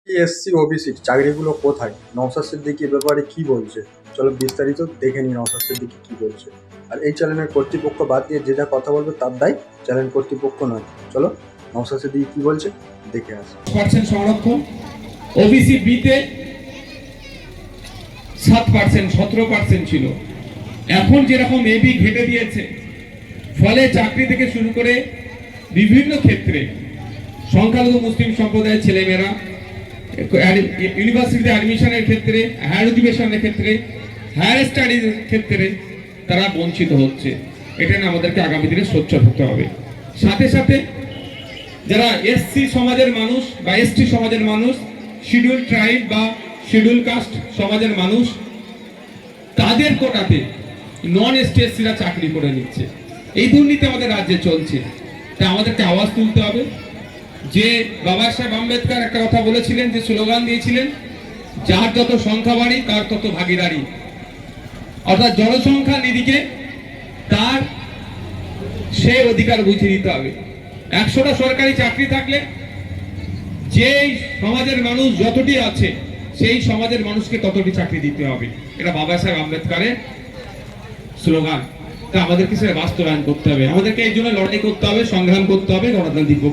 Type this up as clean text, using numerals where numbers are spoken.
SC ওবিসির চাকরিগুলো কোথায়? নওশাদ সিদ্দিকী এ ব্যাপারে কি বলছে? চলো বিস্তারিত দেখে নিই নওশাদ সিদ্দিকী কি বলছে। আর এই চ্যানেলের কর্তৃপক্ষ বাদ দিয়ে যে যা কথা বলবে তার দায় চ্যানেল কর্তৃপক্ষ নয়। চলো নওশাদ সিদ্দিকী কি বলছে দেখে আসি। পার্সেন্ট সংরক্ষণ, ওবিসি বিতে 7%, 17% ছিল। এখন যেরকম এবি ঘেটে দিয়েছে, ফলে চাকরি থেকে শুরু করে বিভিন্ন ক্ষেত্রে সংখ্যালঘু মুসলিম সম্প্রদায়ের ছেলেমেয়েরা ইউনিভার্সিটিতে অ্যাডমিশনের ক্ষেত্রে, হায়ার এডুকেশনের ক্ষেত্রে, হায়ার স্টাডিজের ক্ষেত্রে তারা বঞ্চিত হচ্ছে। এটা নিয়ে আমাদেরকে আগামী দিনে সোচ্চার হতে হবে। সাথে সাথে যারা এসসি সমাজের মানুষ বা এসটি সমাজের মানুষ, শিডিউল ট্রাইব বা শিডিউল কাস্ট সমাজের মানুষ, তাদের কোটাতে নন এসটি এসসিরা চাকরি করে নিচ্ছে। এই দুর্নীতি আমাদের রাজ্যে চলছে। তা আমাদেরকে আওয়াজ তুলতে হবে। যে বাবা সাহেব আম্বেদকর একটা কথা বলেছিলেন, যে স্লোগান দিয়েছিলেন, যার যত সংখ্যা বাড়ি তার তত ভাগিদারি। অর্থাৎ জনসংখ্যা নিরিখে তার সে অধিকার বুঝিয়ে দিতে হবে। 100টা সরকারি চাকরি থাকলে যেই সমাজের মানুষ যতটি আছে সেই সমাজের মানুষকে ততটি চাকরি দিতে হবে। এটা বাবা সাহেব আম্বেদকরের স্লোগান। তা আমাদেরকে সেটা বাস্তবায়ন করতে হবে। আমাদেরকে এই জন্য লড়াই করতে হবে, সংগ্রাম করতে হবে গণতান্ত্রিক